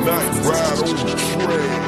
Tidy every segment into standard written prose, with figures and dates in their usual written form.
Night ride on the train.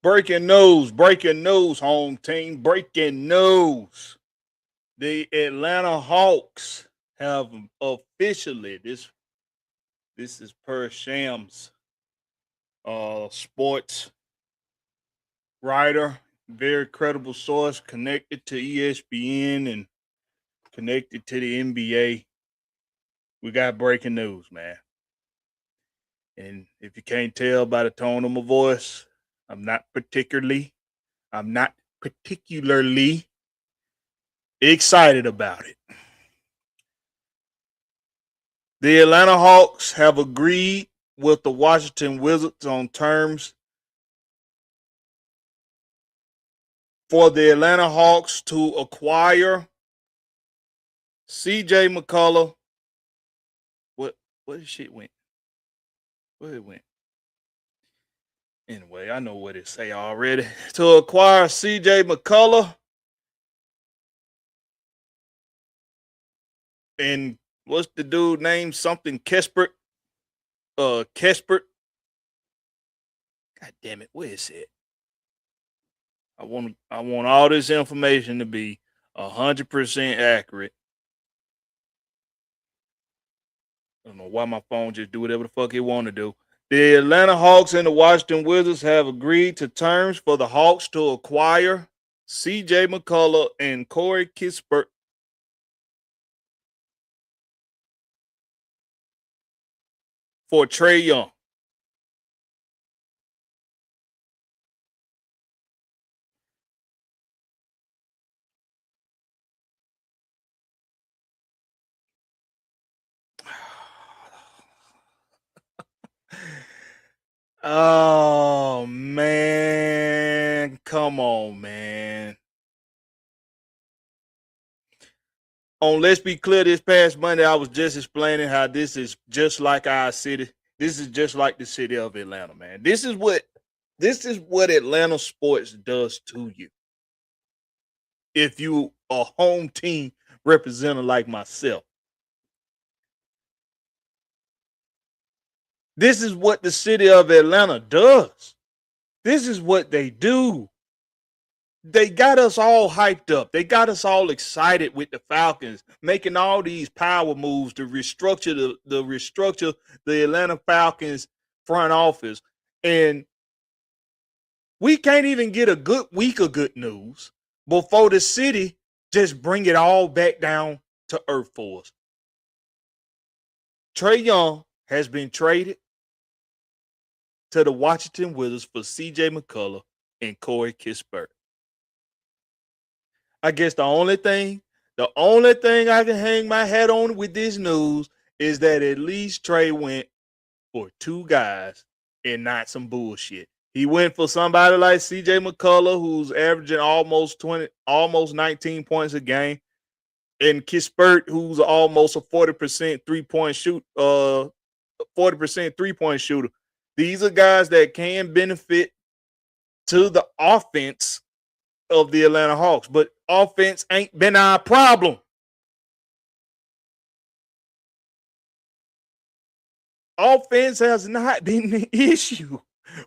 Breaking news, home team. Breaking news. The Atlanta Hawks have officially this is per Shams sports writer, very credible source connected to ESPN and connected to the NBA. We got breaking news, man. And if you can't tell by the tone of my voice, I'm not particularly excited about it. The Atlanta Hawks have agreed with the Washington Wizards on terms for the Atlanta Hawks to acquire CJ McCullough. What this shit went? Where it went? Anyway, I know what it say already. To acquire CJ McCullough and what's the dude name? Something Kespert. Kespert. God damn it, where is it? I want all this information to be 100% accurate. I don't know why my phone just do whatever the fuck it want to do. The Atlanta Hawks and the Washington Wizards have agreed to terms for the Hawks to acquire CJ McCullough and Corey Kispert for Trae Young. Oh, man. Come on, man. Let's Be Clear, this past Monday, I was just explaining how this is just like our city. This is just like the city of Atlanta, man. This is what Atlanta sports does to you. If you a home team representative like myself. This is what the city of Atlanta does. This is what they do. They got us all hyped up. They got us all excited with the Falcons, making all these power moves to restructure the Atlanta Falcons front office. And we can't even get a good week of good news before the city just bring it all back down to earth for us. Trae Young has been traded to the Washington Wizards for CJ McCullough and Corey Kispert. I guess the only thing I can hang my hat on with this news is that at least Trae went for two guys and not some bullshit. He went for somebody like CJ McCullough, who's averaging almost 19 points a game, and Kispert, who's almost a 40% 40% 3-point shooter. These are guys that can benefit to the offense of the Atlanta Hawks, but offense ain't been our problem. Offense has not been the issue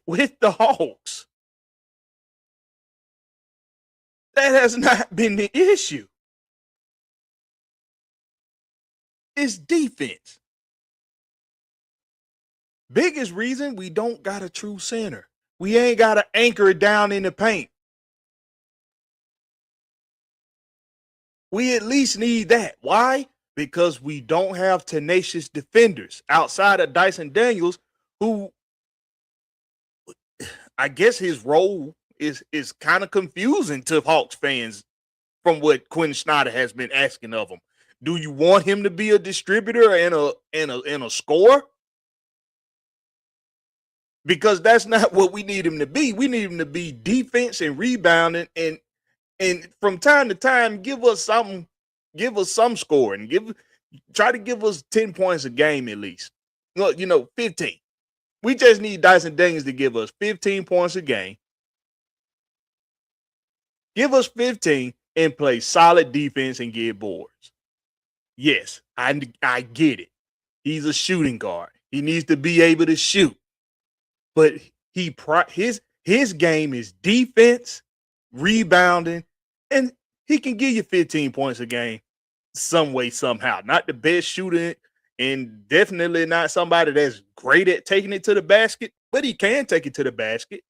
with the Hawks. That has not been the issue. It's defense. Biggest reason, we don't got a true center. We ain't got to anchor it down in the paint. We at least need that. Why? because we don't have tenacious defenders outside of Dyson Daniels, who I guess his role is kind of confusing to Hawks fans from what Quinn Snyder has been asking of him. Do you want him to be a distributor and a scorer? Because that's not what we need him to be. We need him to be defense and rebounding, and from time to time give us some scoring. Try to give us 10 points a game at least. 15. We just need Dyson Daniels to give us 15 points a game. Give us 15 and play solid defense and get boards. Yes, I get it. He's a shooting guard. He needs to be able to shoot. But his game is defense, rebounding, and he can give you 15 points a game some way, somehow. Not the best shooter, and definitely not somebody that's great at taking it to the basket, but he can take it to the basket.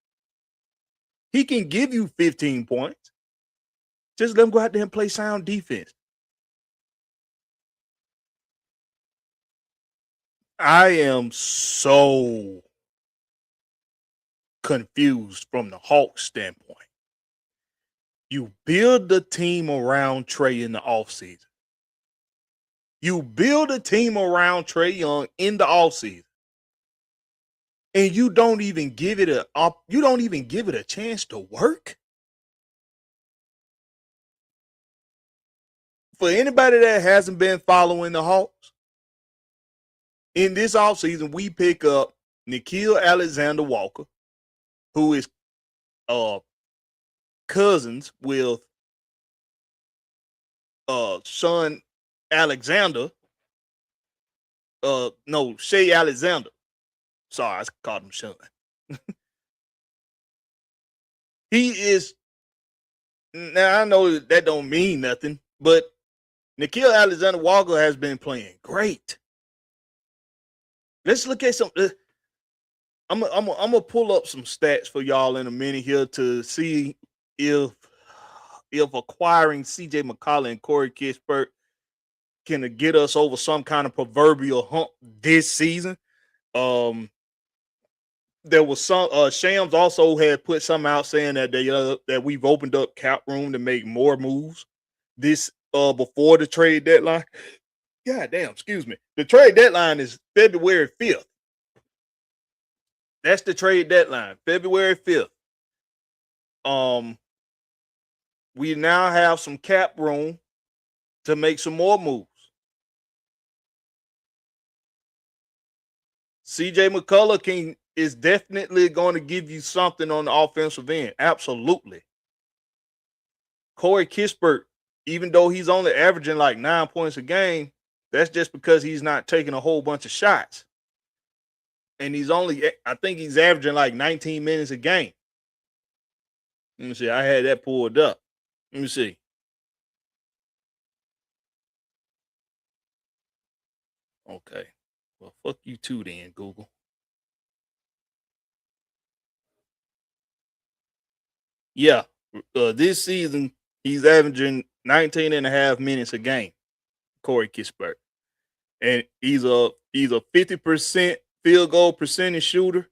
He can give you 15 points. Just let him go out there and play sound defense. I am so confused from the Hawks standpoint. You build the team around Trae in the offseason. You build a team around Trae Young in the offseason. And you don't even give it a chance to work. For anybody that hasn't been following the Hawks, in this offseason, we pick up Nickeil Alexander-Walker, who is cousins with Sean Alexander. Shea Alexander. Sorry, I called him Sean. He is, now I know that don't mean nothing, but Nickeil Alexander-Walker has been playing great. Let's look at some. I'm gonna pull up some stats for y'all in a minute here to see if acquiring CJ McCollum and Corey Kispert can get us over some kind of proverbial hump this season. There was some Shams also had put something out saying that that we've opened up cap room to make more moves this before the trade deadline. God damn, excuse me. The trade deadline is February 5th. That's the trade deadline, February 5th. We now have some cap room to make some more moves. CJ McCullough is definitely going to give you something on the offensive end. Absolutely. Corey Kispert, even though he's only averaging like 9 points a game, that's just because he's not taking a whole bunch of shots. And I think he's averaging like 19 minutes a game. Let me see. I had that pulled up. Let me see. Okay. Well, fuck you too then, Google. Yeah. This season, he's averaging 19 and a half minutes a game, Corey Kispert. And he's a 50% field goal percentage shooter.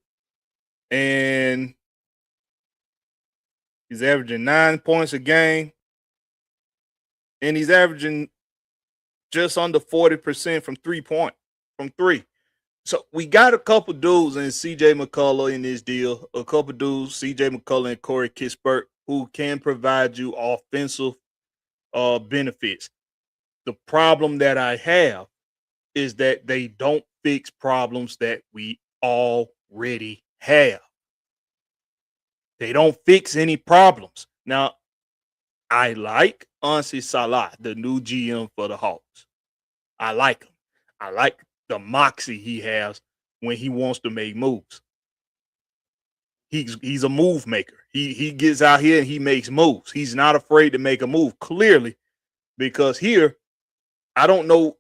And he's averaging 9 points a game. And he's averaging just under 40% from three. So we got a couple dudes in CJ McCullough in this deal, a couple dudes, CJ McCullough and Corey Kispert, who can provide you offensive benefits. The problem that I have is that they don't fix problems that we already have. They don't fix any problems. Now, I like Ansi Salah, the new GM for the Hawks. I like him. I like the moxie he has when he wants to make moves. He's a move maker. He gets out here and he makes moves. He's not afraid to make a move, clearly, because here, I don't know,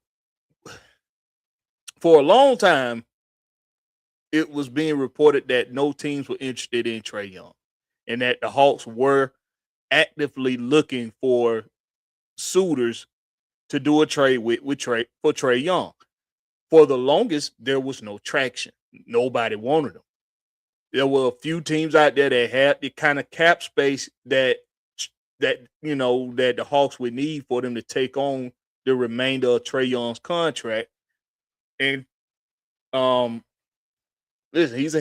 for a long time, it was being reported that no teams were interested in Trae Young and that the Hawks were actively looking for suitors to do a trade with Trae Young. For the longest, there was no traction. Nobody wanted him. There were a few teams out there that had the kind of cap space that that the Hawks would need for them to take on the remainder of Trae Young's contract. And um, listen, he's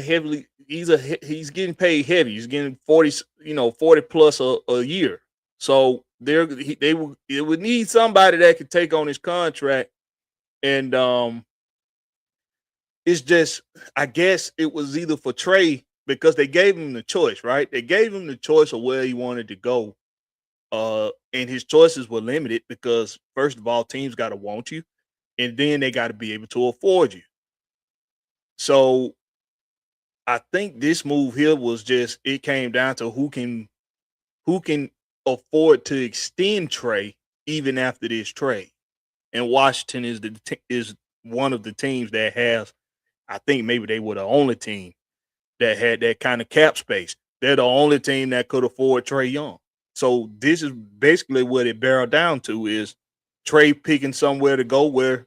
getting paid heavy. He's getting 40 plus a year. So it would need somebody that could take on his contract. And it's just, I guess it was either for Trae, because they gave him the choice, right? They gave him the choice of where he wanted to go. And his choices were limited because, first of all, teams got to want you, and then they got to be able to afford you. So I think this move here was just, it came down to who can afford to extend Trae even after this trade. And Washington is one of the teams that has, I think maybe they were the only team that had that kind of cap space. They're the only team that could afford Trae Young. So this is basically what it barreled down to, is Trae picking somewhere to go where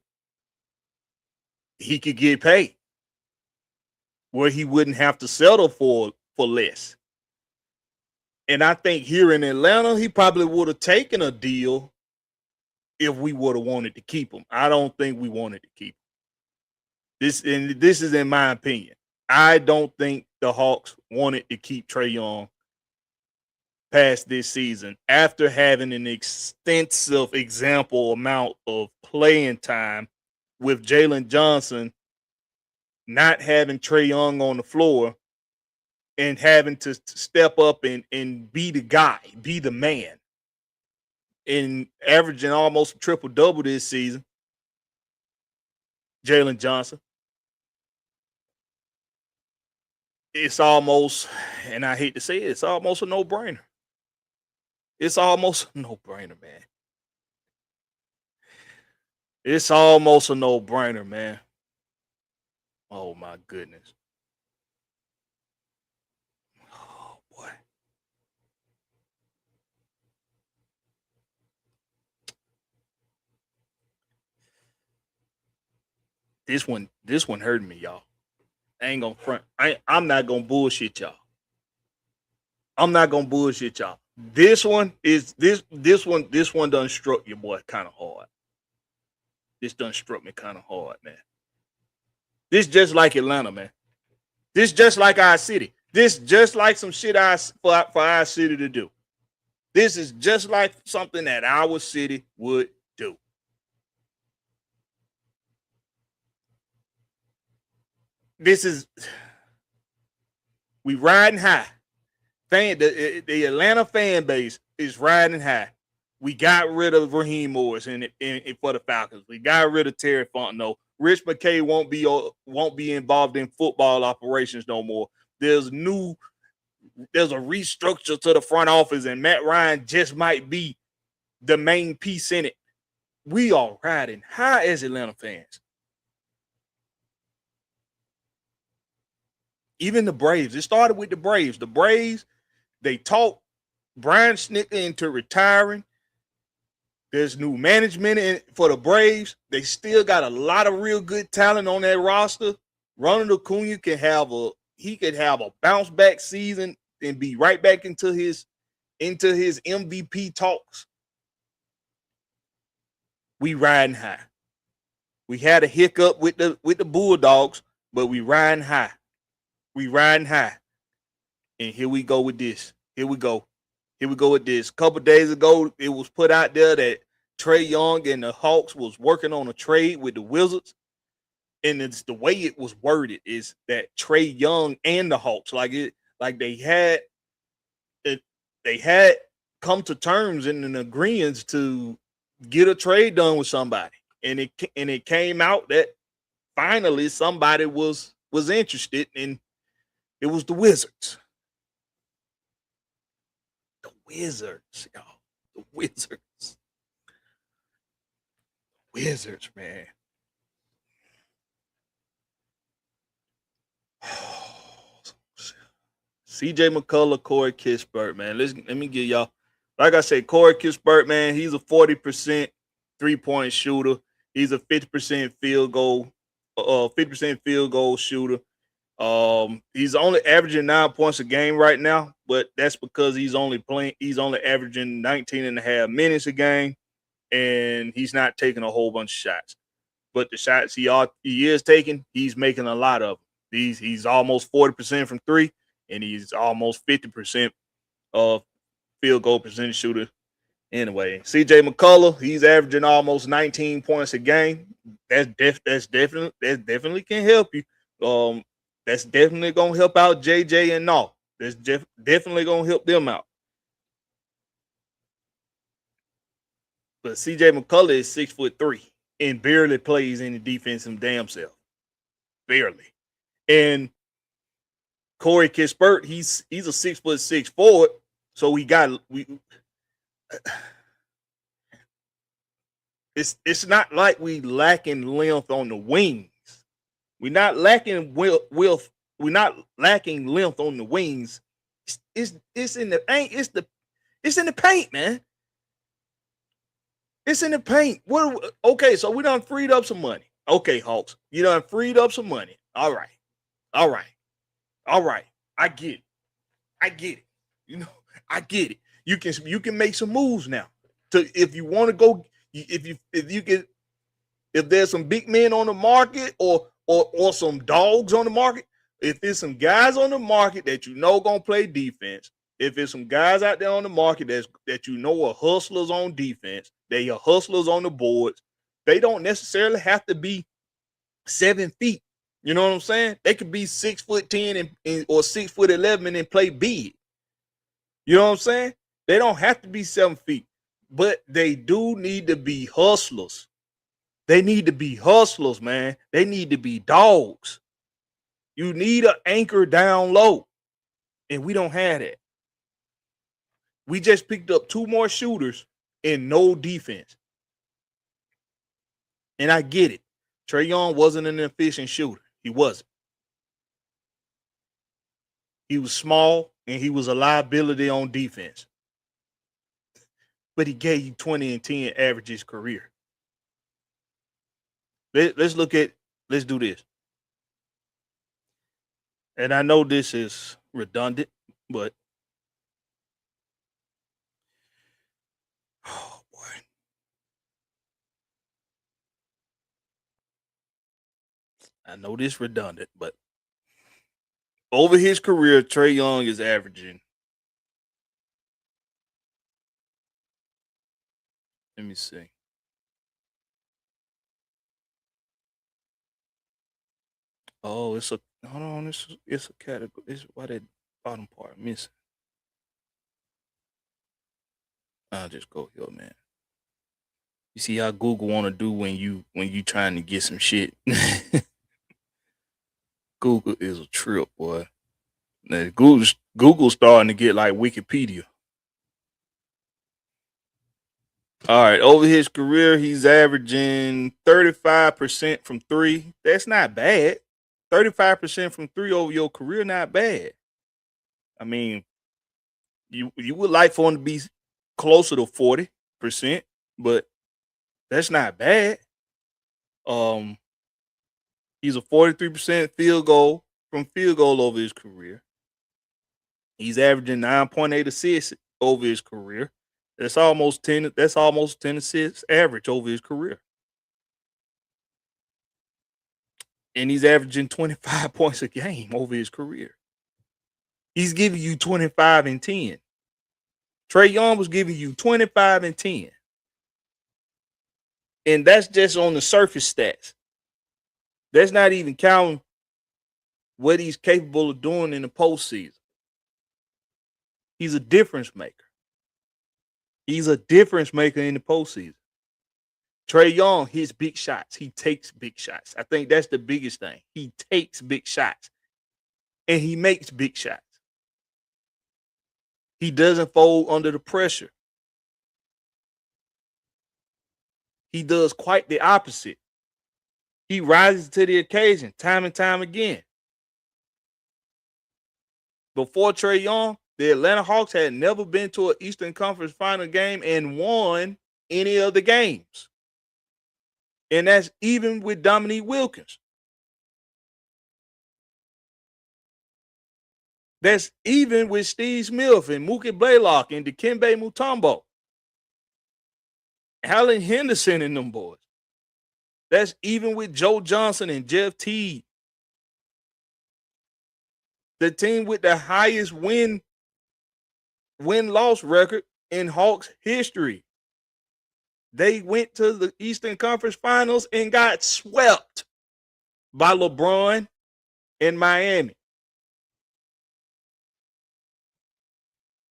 he could get paid, where he wouldn't have to settle for less. And I think here in Atlanta, he probably would have taken a deal if we would have wanted to keep him. I don't think we wanted to keep him. This is in my opinion. I don't think the Hawks wanted to keep Trae Young past this season after having an extensive amount of playing time with Jalen Johnson not having Trae Young on the floor and having to step up and be the guy, be the man, and averaging almost a triple-double this season. Jalen Johnson. It's almost, and I hate to say it, it's almost a no-brainer. It's almost a no-brainer, man. It's almost a no-brainer, man. Oh, my goodness. Oh, boy. This one hurt me, y'all. I ain't gonna front. I'm not gonna bullshit y'all. I'm not gonna bullshit y'all. This one done struck your boy kind of hard. This done struck me kind of hard, man. This just like Atlanta, man. This just like our city. This just like some shit for our city to do. This is just like something that our city would do. We riding high. The Atlanta fan base is riding high. We got rid of Raheem Morris for the Falcons. We got rid of Terry Fontenot. Rich McKay won't be involved in football operations no more. There's a restructure to the front office, and Matt Ryan just might be the main piece in it. We are riding high as Atlanta fans. Even the Braves. It started with the Braves. The Braves, they talked Brian Snitker into retiring. There's new management for the Braves. They still got a lot of real good talent on that roster. Ronald Acuna could have a bounce back season and be right back into his MVP talks. We riding high. We had a hiccup with the Bulldogs, but we riding high. We riding high. And here we go with this. Here we go with this. A couple days ago, it was put out there that Trae Young and the Hawks was working on a trade with the Wizards. And it's the way it was worded is that Trae Young and the Hawks, they had come to terms in an agreement to get a trade done with somebody. And it came out that finally somebody was interested, and it was the Wizards. The Wizards, y'all. The Wizards. Wizards, man. CJ McCullough, Corey Kispert, man. Let me give y'all, like I said, Corey Kispert, man, he's a 40%. 3-point shooter. He's a 50% field goal, 50% field goal shooter. He's only averaging 9 points a game right now, but that's because he's only averaging 19 and a half minutes a game, and he's not taking a whole bunch of shots. But the shots he is taking, he's making a lot of them. He's almost 40% from three, and he's almost 50% of field goal percentage shooter. Anyway, CJ McCullough, he's averaging almost 19 points a game. That's definitely can help you. That's definitely gonna help out JJ and all. That's definitely gonna help them out. But CJ McCullough is 6'3" and barely plays any defensive damn self. Barely. And Corey Kispert, he's a 6'6" forward. So we it's not like we lacking length on the wings. We're not lacking we're not lacking length on the wings. It's in the it's in the paint, man. It's in the paint. Okay, so we done freed up some money. Okay, Hawks, you done freed up some money. All right. I get it. You know, I get it. You can make some moves now. If you want to go, if there's some big men on the market or some dogs on the market, if there's some guys on the market that you know gonna play defense, if there's some guys out there on the market that you know are hustlers on defense, they are hustlers on the boards, they don't necessarily have to be 7 feet. You know what I'm saying? They could be 6'10" or 6'11" and play big. You know what I'm saying? They don't have to be 7 feet, but they do need to be hustlers. They need to be hustlers, man. They need to be dogs. You need an anchor down low, and we don't have that. We just picked up 2 more shooters and no defense. And I get it. Trae Young wasn't an efficient shooter. He wasn't. He was small, and he was a liability on defense. But he gave you 20 and 10 average his career. Let's do this. And I know this is redundant, but oh boy. I know this redundant, but over his career, Trae Young is averaging. Let me see. Oh, it's a hold on. It's a category. It's why that bottom part missing. I'll just go here, man. You see how Google want to do when you trying to get some shit. Google is a trip, boy. Now, Google's starting to get like Wikipedia. All right, over his career, he's averaging 35% from three. That's not bad. 35% from three over your career, not bad. I mean, you would like for him to be closer to 40%, but that's not bad. He's a 43% field goal over his career. He's averaging 9.8 assists over his career. That's almost 10 assists average over his career. And he's averaging 25 points a game over his career. He's giving you 25 and 10. Trae Young was giving you 25 and 10. And that's just on the surface stats. That's not even counting what he's capable of doing in the postseason. He's a difference maker. He's a difference maker in the postseason. Trae Young hits big shots. He takes big shots. I think that's the biggest thing. He takes big shots. And he makes big shots. He doesn't fold under the pressure. He does quite the opposite. He rises to the occasion time and time again. Before Trae Young, the Atlanta Hawks had never been to an Eastern Conference Final game and won any of the games. And that's even with Dominique Wilkins. That's even with Steve Smith and Mookie Blaylock and Dikembe Mutombo. Allen Henderson and them boys. That's even with Joe Johnson and Jeff Teague. The team with the highest win-loss record in Hawks history. They went to the Eastern Conference Finals and got swept by LeBron in Miami.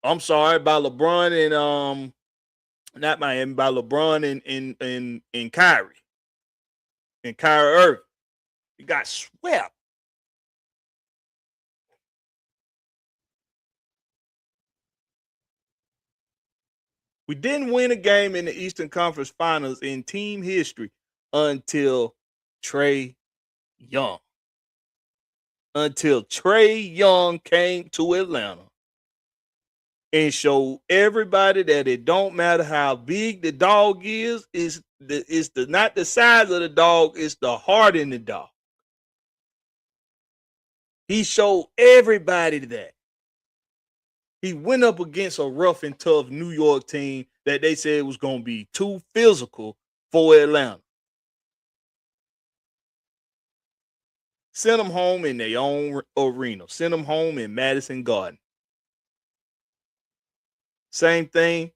I'm sorry, by LeBron and not Miami, by LeBron and Kyrie. And Kyrie Irving. He got swept. We didn't win a game in the Eastern Conference Finals in team history until Trae Young. Until Trae Young came to Atlanta and showed everybody that it don't matter how big the dog is, not the size of the dog, it's the heart in the dog. He showed everybody that. He went up against a rough and tough New York team that they said was going to be too physical for Atlanta. Sent them home in their own arena. Sent them home in Madison Garden. Same thing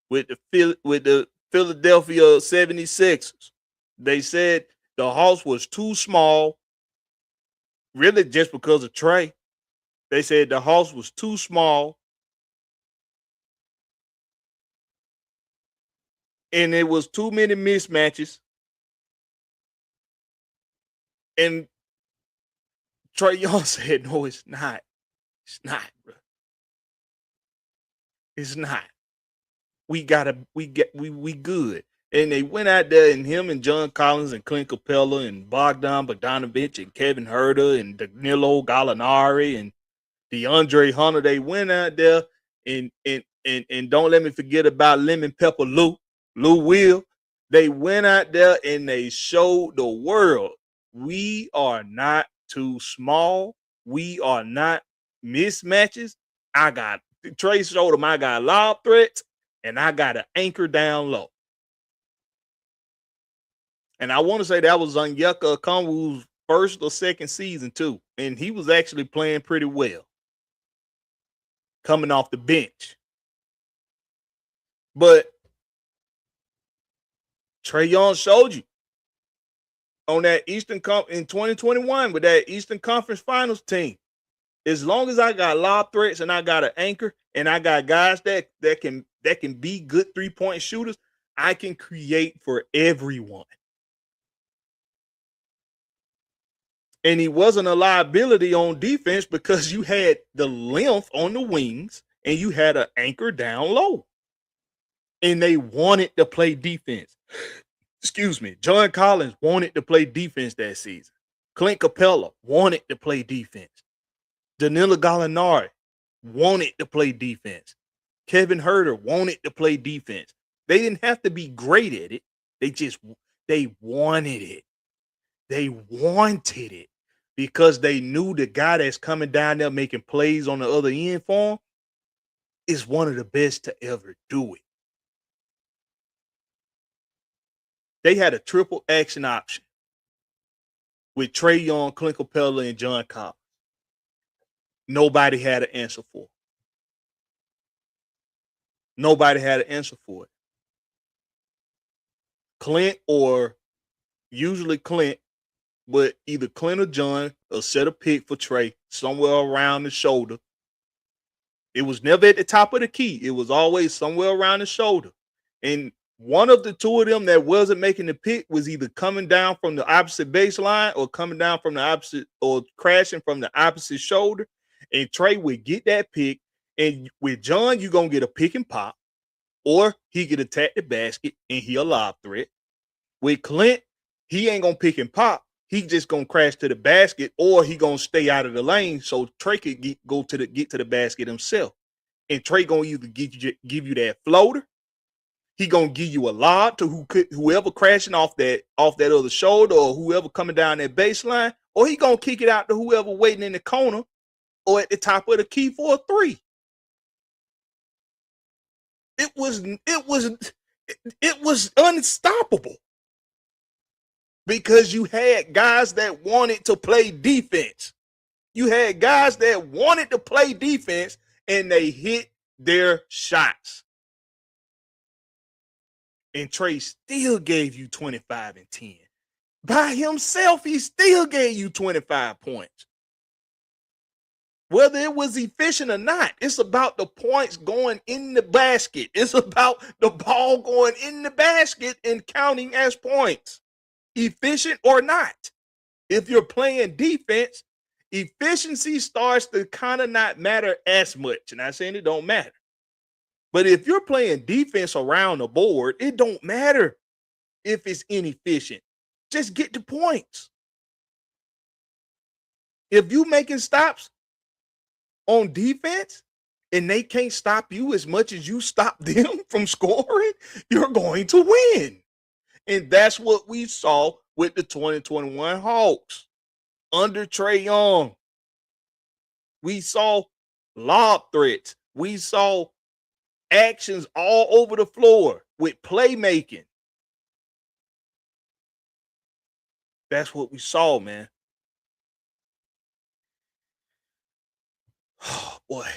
with the Philadelphia 76ers. They said the house was too small, really just because of Trae. They said the house was too small. And it was too many mismatches. And Trae Young said, no, it's not. It's not, bro. It's not. We good. And they went out there, and him and John Collins and Clint Capella and Bogdan Bogdanovic and Kevin Huerter and Danilo Gallinari and DeAndre Hunter, they went out there and don't let me forget about Lemon Pepper Lou Will. They went out there and they showed the world we are not too small. We are not mismatches. Trae showed them I got lob threats and I got an anchor down low. And I want to say that was Onyeka Okongwu's first or second season too. And he was actually playing pretty well. Coming off the bench. But Trae Young showed you on that Eastern in 2021 with that Eastern Conference Finals team. As long as I got lob threats and I got an anchor and I got guys that can be good 3-point shooters, I can create for everyone. And he wasn't a liability on defense because you had the length on the wings and you had an anchor down low. And they wanted to play defense. Excuse me. John Collins wanted to play defense that season. Clint Capella wanted to play defense. Danilo Gallinari wanted to play defense. Kevin Huerter wanted to play defense. They didn't have to be great at it. They wanted it. They wanted it because they knew the guy that's coming down there making plays on the other end for them is one of the best to ever do it. They had a triple action option with Trae Young, Clint Capella, and John Collins. Nobody had an answer for it. Nobody had an answer for it. Clint or usually Clint, but either Clint or John will set a pick for Trae somewhere around the shoulder. It was never at the top of the key. It was always somewhere around the shoulder. And one of the two of them that wasn't making the pick was either coming down from the opposite baseline or coming down from the opposite or crashing from the opposite shoulder. And Trae would get that pick. And with John, you're going to get a pick and pop, or he could attack the basket and he a lob threat. With Clint, he ain't going to pick and pop. He just going to crash to the basket, or he going to stay out of the lane so Trae could get to the basket himself. And Trae going to either give you that floater, He gonna give you a lob to whoever crashing off that other shoulder or whoever coming down that baseline, or he gonna kick it out to whoever waiting in the corner or at the top of the key for a three. It was unstoppable because you had guys that wanted to play defense. You had guys that wanted to play defense and they hit their shots. And Trae still gave you 25 and 10. By himself, he still gave you 25 points. Whether it was efficient or not, it's about the points going in the basket. It's about the ball going in the basket and counting as points, efficient or not. If you're playing defense, efficiency starts to kind of not matter as much. And I'm saying it don't matter. But if you're playing defense around the board, it don't matter if it's inefficient. Just get the points. If you making stops on defense and they can't stop you as much as you stop them from scoring, you're going to win. And that's what we saw with the 2021 Hawks under Trae Young. We saw lob threats. We saw actions all over the floor with playmaking. That's what we saw, man. Oh, boy.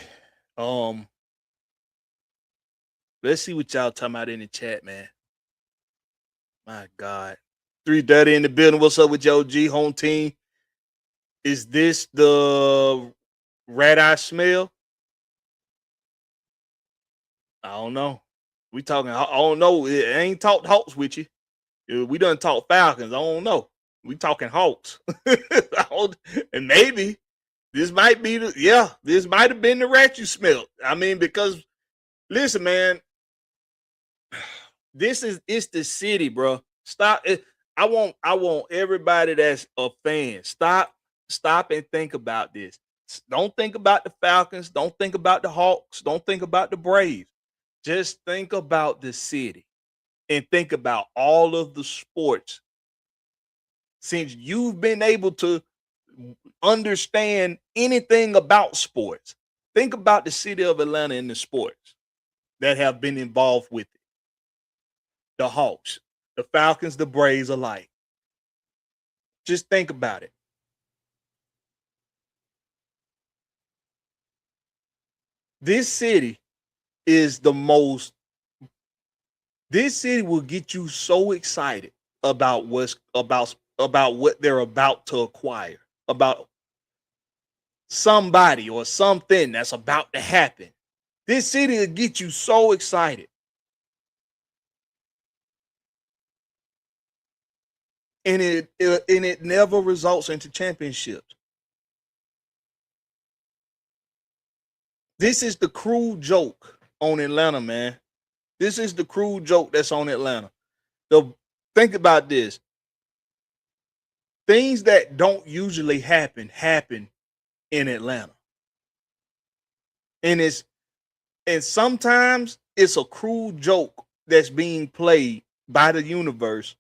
Let's see what y'all talking about in the chat, man. My God. 330 in the building. What's up with your G home team? Is this the red eye smell? I don't know. We talking, I don't know. I ain't talked Hawks with you. We done talk Falcons. I don't know. We talking Hawks. And maybe this might be this might have been the rat you smelled. I mean, because listen, man, it's the city, bro. Stop it. I want everybody that's a fan. Stop and think about this. Don't think about the Falcons. Don't think about the Hawks. Don't think about the Braves. Just think about the city and think about all of the sports. Since you've been able to understand anything about sports, think about the city of Atlanta and the sports that have been involved with it. The Hawks, the Falcons, the Braves alike. Just think about it. This city is this city will get you so excited about what they're about to acquire, about somebody or something that's about to happen. This city will get you so excited. And it never results into championships. This is the cruel joke on Atlanta, man. This is the cruel joke that's on Atlanta. Think about this. Things that don't usually happen in Atlanta. And sometimes it's a cruel joke that's being played by the universe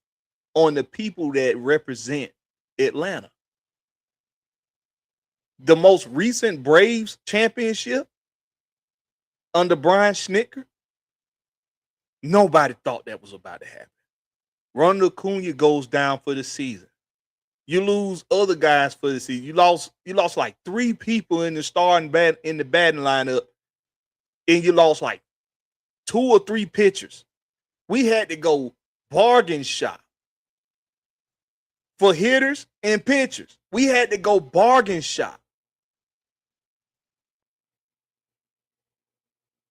on the people that represent Atlanta. The most recent Braves championship under Brian Snitker, nobody thought that was about to happen. Ronald Acuna goes down for the season. You lose other guys for the season. You lost like 3 people in the starting in the batting lineup, and you lost like 2 or 3 pitchers. We had to go bargain shop for hitters and pitchers. We had to go bargain shop.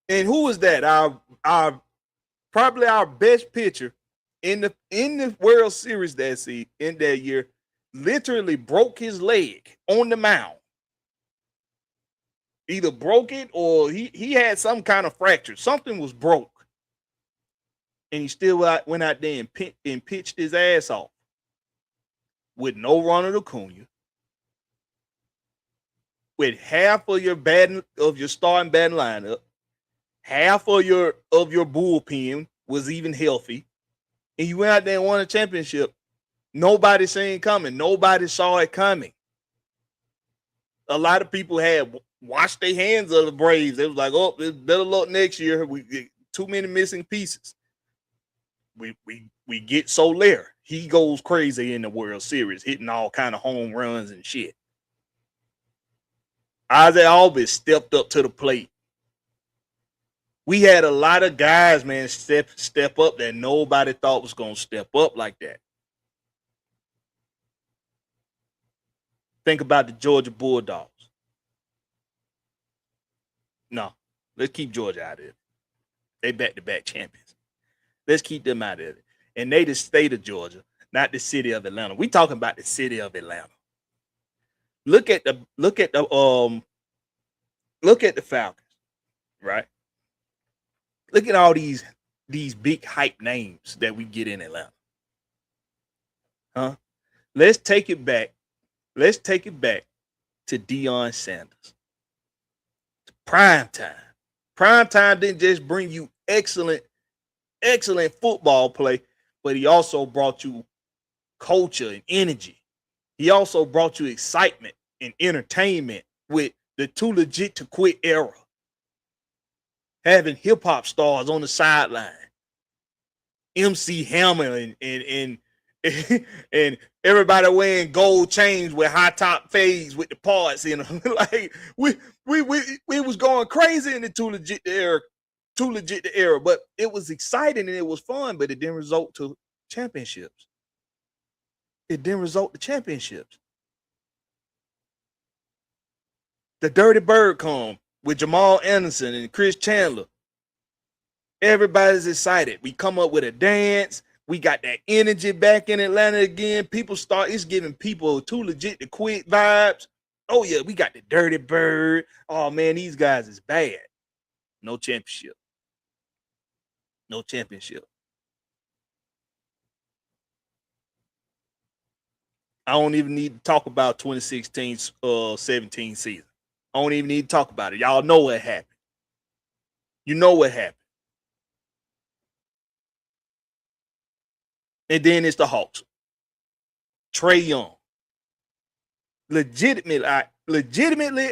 And who was that? Our probably our best pitcher in the World Series in that year, literally broke his leg on the mound. Either broke it or he had some kind of fracture. Something was broke. And he still went out there and pitched his ass off with no Ronald Acuna, with half of your starting batting lineup, half of your bullpen was even healthy, and you went out there and won a championship, nobody seen coming. Nobody saw it coming. A lot of people had washed their hands of the Braves. It was like, oh, it's better luck next year. We get too many missing pieces. We get Soler. He goes crazy in the World Series, hitting all kind of home runs and shit. Isaac Albers stepped up to the plate. We had a lot of guys, man, step up that nobody thought was going to step up like that. Think about the Georgia Bulldogs. No, let's keep Georgia out of it. They back-to-back champions. Let's keep them out of it. And they the state of Georgia, not the city of Atlanta. We talking about the city of Atlanta. Look at the Falcons, right? Look at all these big hype names that we get in Atlanta. Huh? Let's take it back. Let's take it back to Deion Sanders. Prime time. Prime time didn't just bring you excellent football play, but he also brought you culture and energy. He also brought you excitement and entertainment with the Too Legit to Quit era. Having hip hop stars on the sideline, MC Hammer and everybody wearing gold chains with high top fades with the parts in them. Like we was going crazy in the Too Legit the era, but it was exciting and it was fun, but it didn't result to championships. It didn't result to championships. The Dirty Bird come with Jamal Anderson and Chris Chandler. Everybody's excited. We come up with a dance. We got that energy back in Atlanta again. It's giving people Too Legit to Quit vibes. Oh yeah, we got the Dirty Bird. Oh man, these guys is bad. No championship. No championship. I don't even need to talk about 2016-17 season. I don't even need to talk about it. Y'all know what happened. You know what happened. And then it's the Hawks. Trae Young. Legitimately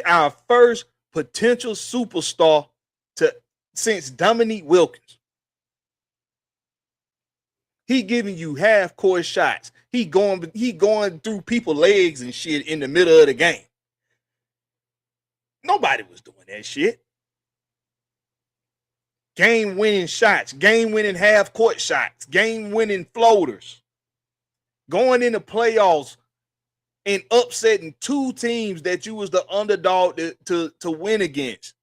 our first potential superstar since Dominique Wilkins. He giving you half-court shots. He going through people's legs and shit in the middle of the game. Nobody was doing that shit. Game-winning shots, game-winning half-court shots, game-winning floaters. Going into playoffs and upsetting two teams that you was the underdog to win against.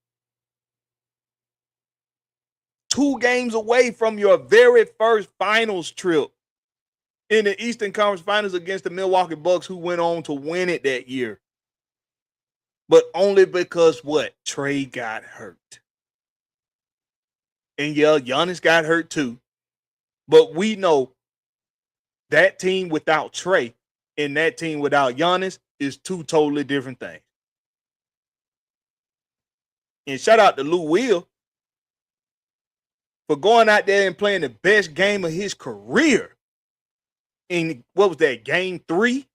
2 games away from your very first finals trip in the Eastern Conference Finals against the Milwaukee Bucks, who went on to win it that year. But only because what? Trae got hurt. And yeah, Giannis got hurt too. But we know that team without Trae and that team without Giannis is 2 totally different things. And shout out to Lou Will for going out there and playing the best game of his career. In what was that, game 3?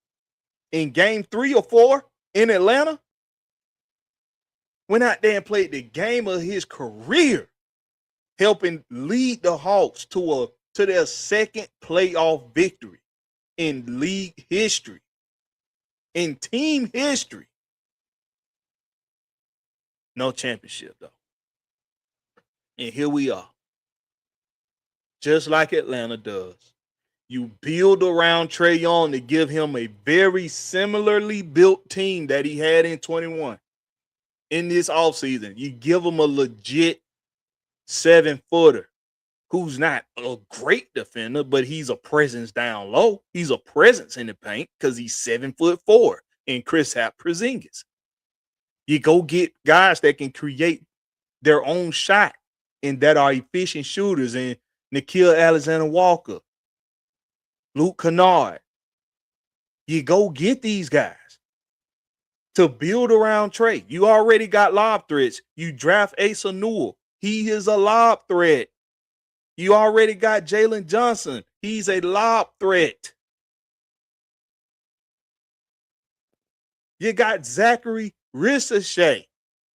In game 3 or 4 in Atlanta? Went out there and played the game of his career, helping lead the Hawks to their second playoff victory in league history, in team history. No championship, though. And here we are. Just like Atlanta does. You build around Trae Young to give him a very similarly built team that he had in 21. In this offseason, you give him a legit 7-footer who's not a great defender, but he's a presence down low. He's a presence in the paint because he's 7'4" in Kristaps Porzingis. You go get guys that can create their own shot and that are efficient shooters, and Nickeil Alexander-Walker, Luke Kennard. You go get these guys to build around Trae. You already got lob threats. You draft Asa Newell. He is a lob threat. You already got Jalen Johnson. He's a lob threat. You got Zachary Ricochet.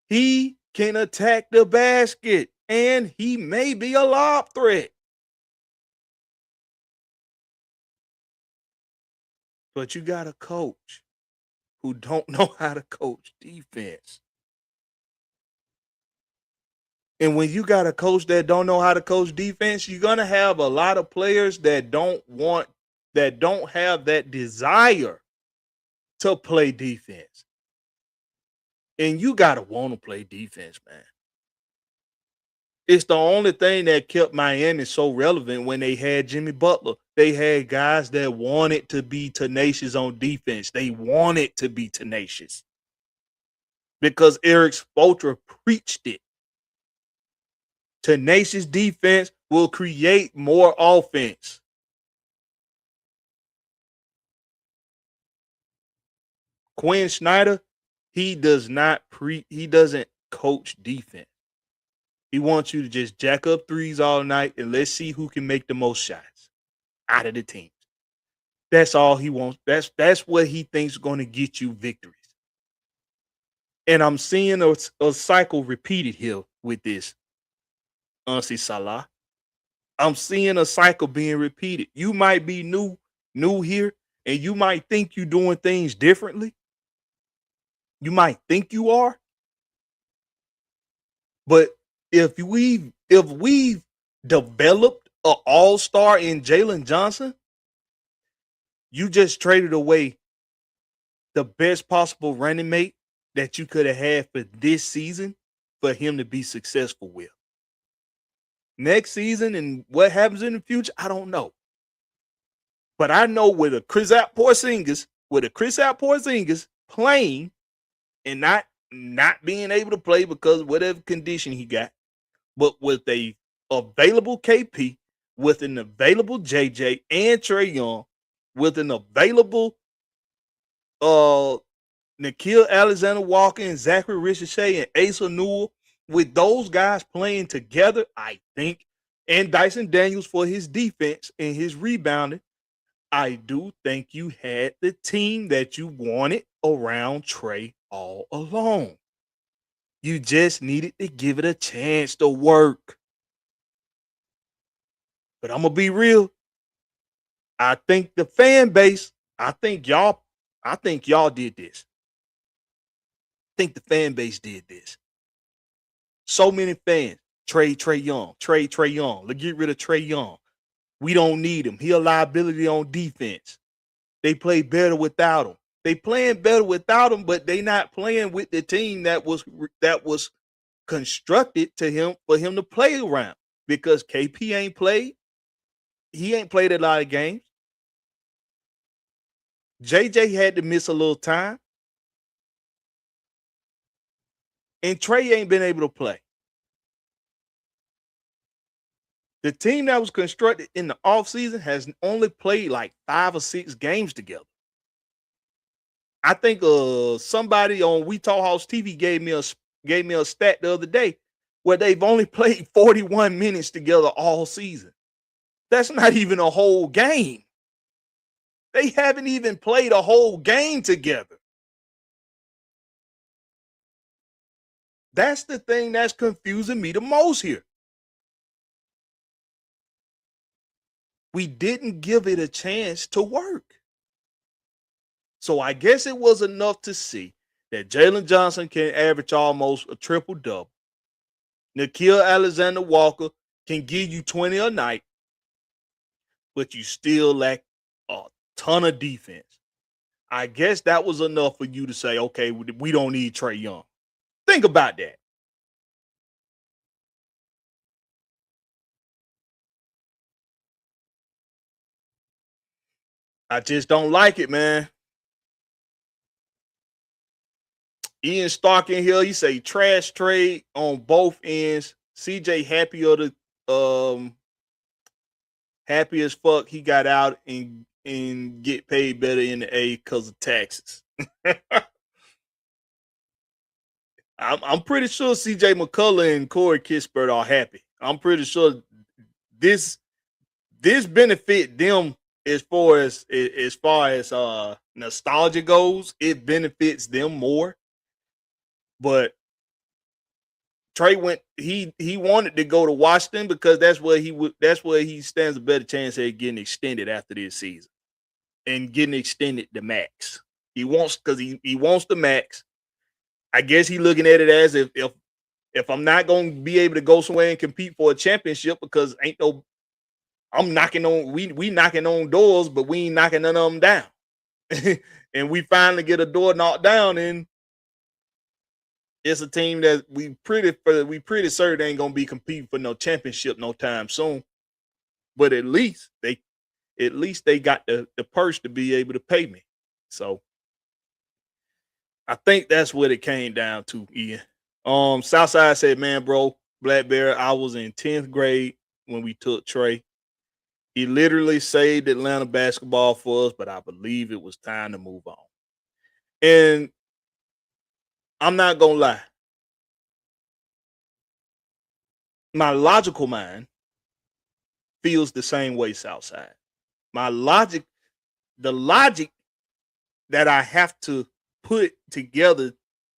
He can attack the basket, and he may be a lob threat. But you got a coach who don't know how to coach defense. And when you got a coach that don't know how to coach defense, you're gonna have a lot of players that don't have that desire to play defense. And you gotta want to play defense, man. It's the only thing that kept Miami so relevant when they had Jimmy Butler. They had guys that wanted to be tenacious on defense. They wanted to be tenacious because Eric Spoelstra preached it. Tenacious defense will create more offense. Quinn Snyder, he doesn't coach defense. He wants you to just jack up threes all night and let's see who can make the most shots out of the teams. That's all he wants. That's what he thinks is going to get you victories. And I'm seeing a cycle repeated here with this. Ansi Salah. I'm seeing a cycle being repeated. You might be new here, and you might think you're doing things differently. You might think you are. But if we've developed an all-star in Jalen Johnson, you just traded away the best possible running mate that you could have had for this season for him to be successful with. Next season and what happens in the future, I don't know. But I know with a Kristaps Porzingis playing and not being able to play because of whatever condition he got, but with a available KP, with an available JJ and Trae Young, with an available Nickeil Alexander-Walker and Zachary Ricochet and Asa Newell, with those guys playing together, I think, and Dyson Daniels for his defense and his rebounding, I do think you had the team that you wanted around Trae all along. You just needed to give it a chance to work. But I'm going to be real. I think the fan base, I think y'all did this. I think the fan base did this. So many fans. Trae Young. Let's get rid of Trae Young. We don't need him. He a liability on defense. They play better without him. They playing better without him, but they not playing with the team that was constructed for him to play around. Because KP ain't played. He ain't played a lot of games. JJ had to miss a little time. And Trae ain't been able to play. The team that was constructed in the offseason has only played like 5 or 6 games together. I think somebody on We Talk House TV gave me a stat the other day where they've only played 41 minutes together all season. That's not even a whole game. They haven't even played a whole game together. That's the thing that's confusing me the most here. We didn't give it a chance to work. So I guess it was enough to see that Jalen Johnson can average almost a triple-double. Nickeil Alexander-Walker can give you 20 a night, but you still lack a ton of defense. I guess that was enough for you to say, okay, we don't need Trae Young. Think about that. I just don't like it, man. Ian Stark in here, he say trash trade on both ends. CJ happy as fuck he got out and get paid better in the A because of taxes. I'm pretty sure CJ McCullough and Corey Kispert are happy. I'm pretty sure this benefit them as far as nostalgia goes. It benefits them more. But Trae went. He wanted to go to Washington because that's where he stands a better chance at getting extended after this season and getting extended the max. He wants he wants the max. I guess he's looking at it as if I'm not going to be able to go somewhere and compete for a championship because I'm knocking on we knocking on doors, but we ain't knocking none of them down. And we finally get a door knocked down, and it's a team that we pretty certain ain't gonna be competing for no championship no time soon. But at least they got the purse to be able to pay me. So I think that's what it came down to, Ian. Southside said, man, bro, Blakberry, I was in 10th grade when we took Trae. He literally saved Atlanta basketball for us, but I believe it was time to move on. And I'm not going to lie. My logical mind feels the same way, Southside. The logic that I have to put together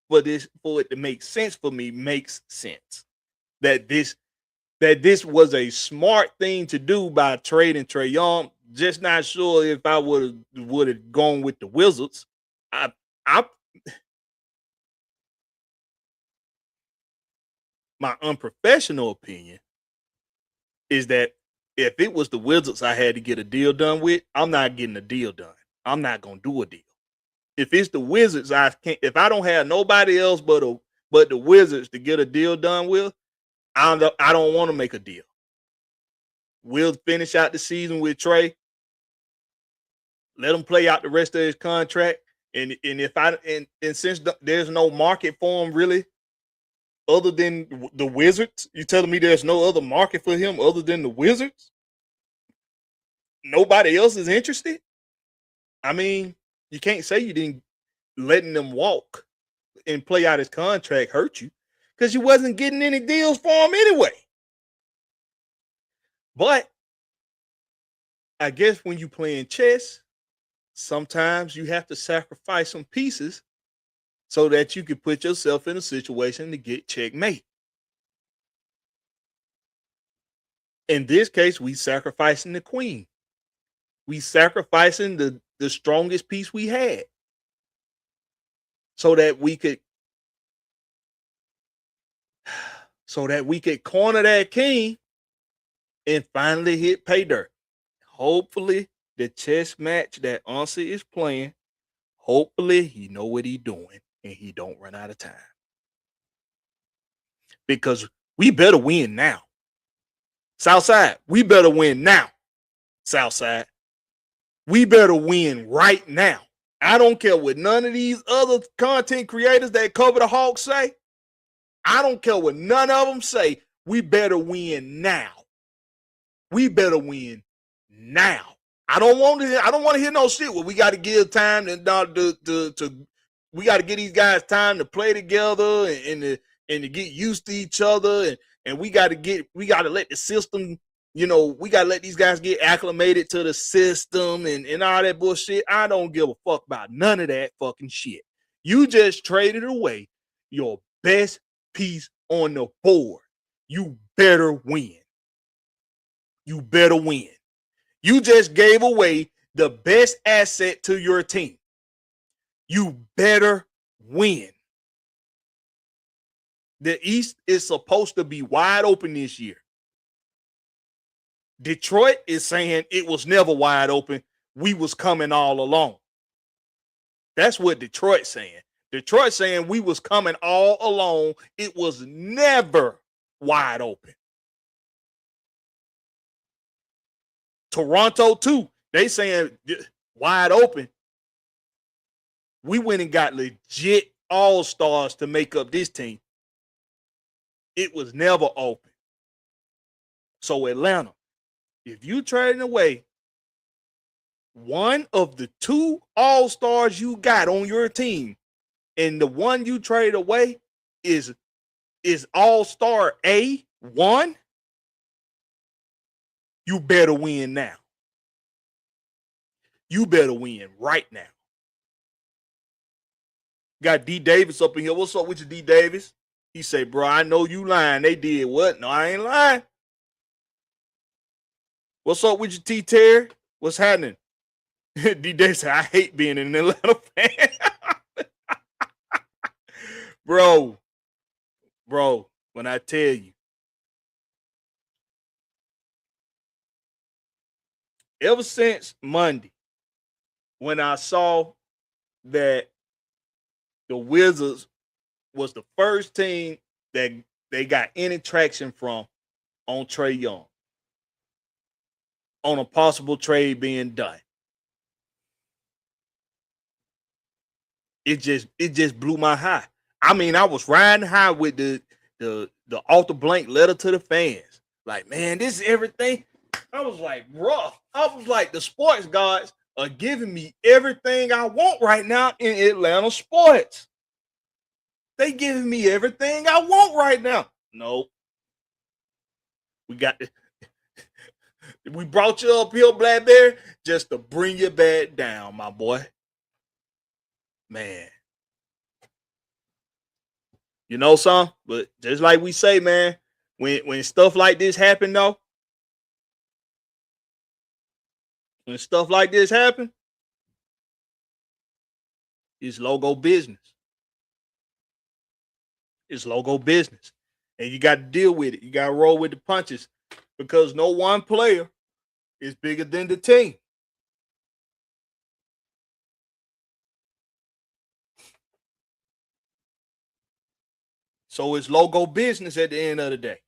for it to make sense for me makes sense. That this was a smart thing to do by trading Trae Young. Just not sure if I would have gone with the Wizards. My unprofessional opinion is that if it was the Wizards I had to get a deal done with, I'm not getting a deal done. I'm not gonna do a deal. If it's the Wizards, if I don't have nobody else but the Wizards to get a deal done with, I don't want to make a deal. We'll finish out the season with Trae. Let him play out the rest of his contract. And since there's no market for him really, other than the Wizards, you telling me there's no other market for him other than the Wizards? Nobody else is interested? I mean, you can't say you didn't letting them walk and play out his contract hurt you because you wasn't getting any deals for him anyway. But I guess when you playing chess, sometimes you have to sacrifice some pieces so that you can put yourself in a situation to get checkmate. In this case, we sacrificing the queen. We sacrificing the strongest piece we had so that we could corner that king and finally hit pay dirt. Hopefully, the chess match that Ansa is playing, hopefully he know what he's doing and he don't run out of time. Because we better win now. Southside, we better win now. Southside, we better win right now. I don't care what none of these other content creators that cover the Hawks say. I don't care what none of them say. We better win now. We better win now. I don't want to hear no shit where we got to give time to we got to give these guys time to play together and to get used to each other and we got to let the system, we got to let these guys get acclimated to the system and all that bullshit. I don't give a fuck about none of that fucking shit. You just traded away your best piece on the board. You better win. You better win. You just gave away the best asset to your team. You better win. The East is supposed to be wide open this year. Detroit is saying it was never wide open. We was coming all along. That's what Detroit's saying. Detroit saying we was coming all along. It was never wide open. Toronto, too. They saying wide open. We went and got legit all-stars to make up this team. It was never open. So Atlanta, if you trading away one of the two all-stars you got on your team, and the one you traded away is all-star A1, You better win now. You better win right now. Got D Davis up in here. What's up with you, D Davis? He say, bro, I know you lying. They did what? No, I ain't lying. What's up with you, T Terry? What's happening? D Davis said, I hate being an Atlanta fan. bro, when I tell you, ever since Monday, when I saw that the Wizards was the first team that they got any traction from on Trae Young, on a possible trade being done. It just blew my high. I mean, I was riding high with the alter blank letter to the fans. Like, man, this is everything. I was like, bro. I was like, the sports gods are giving me everything I want right now in Atlanta sports. They giving me everything I want right now. No. We got this. We brought you up here, Blakberry, just to bring you back down, my boy. Man. You know something? But just like we say, man, when stuff like this happen, though, when stuff like this happen, it's logo business. It's logo business. And you got to deal with it. You got to roll with the punches because no one player is bigger than the team. So it's logo business at the end of the day.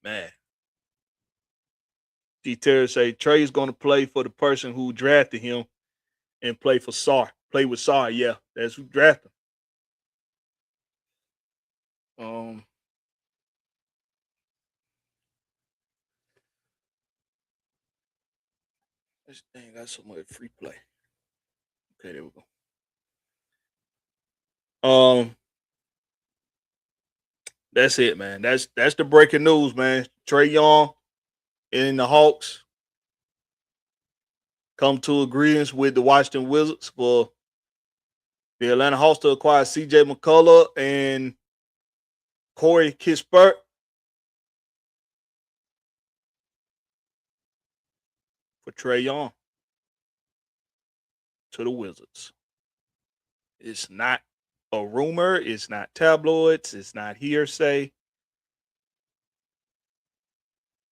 Man. T. Terry say Trae's going to play for the person who drafted him and play for SAR. Play with SAR, yeah. That's who drafted him. This thing got so much free play. Okay, there we go. That's it, man. That's the breaking news, man. Trae Young and the Hawks come to agreement with the Washington Wizards for the Atlanta Hawks to acquire CJ McCullough and Corey Kispert for Trae Young to the Wizards. It's not a rumor. It's not tabloids. It's not hearsay.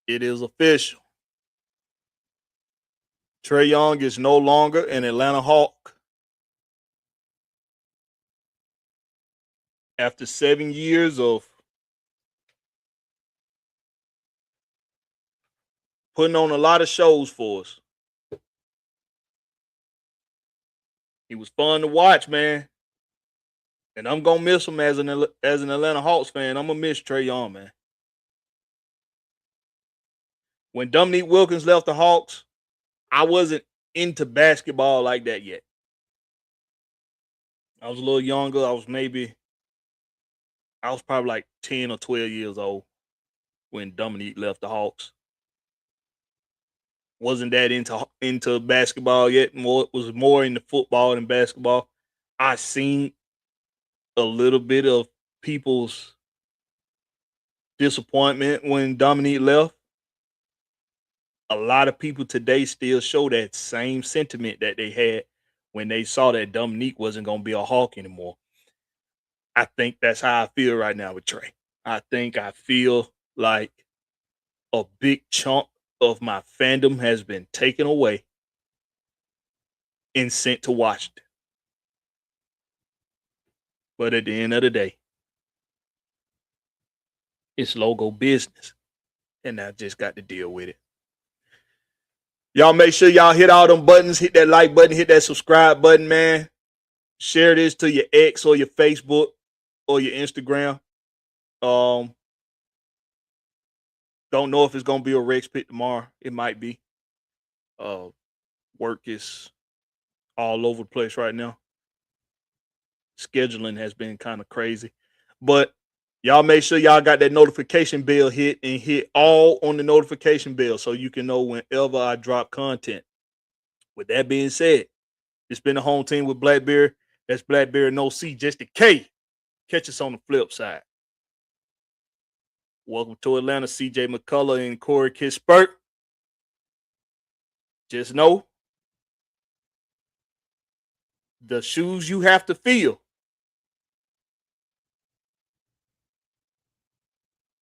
It is official. Trae Young is no longer an Atlanta Hawk. After 7 years of putting on a lot of shows for us, he was fun to watch, man. And I'm gonna miss him as an Atlanta Hawks fan. I'm gonna miss Trae Young, man. When Dominique Wilkins left the Hawks, I wasn't into basketball like that yet. I was a little younger. I was probably like 10 or 12 years old when Dominique left the Hawks. Wasn't that into basketball yet. Was more into football than basketball. I seen a little bit of people's disappointment when Dominique left. A lot of people today still show that same sentiment that they had when they saw that Dominique wasn't going to be a Hawk anymore. I think that's how I feel right now with Trae. I feel like a big chunk of my fandom has been taken away and sent to Washington. But at the end of the day, it's logo business. And I just got to deal with it. Y'all make sure y'all hit all them buttons, hit that like button, hit that subscribe button, man. Share this to your ex or your Facebook or your Instagram. Don't know if it's gonna be a Rex pick tomorrow. It might be. Work is all over the place right now. Scheduling has been kind of crazy. But Y'all make sure y'all got that notification bell hit and hit all on the notification bell so you can know whenever I drop content. With that being said, it's been the home team with Blakberry. That's Blakberry, no C, just a K. Catch us on the flip side. Welcome to Atlanta, CJ McCullough and Corey Kispert. Just know the shoes you have to fill,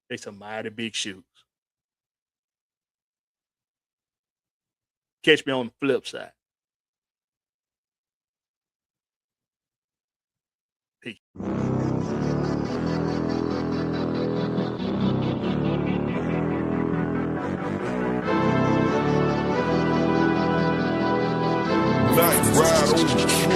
they some mighty big shoes. Catch me on the flip side. Peace. Night ride on Trae.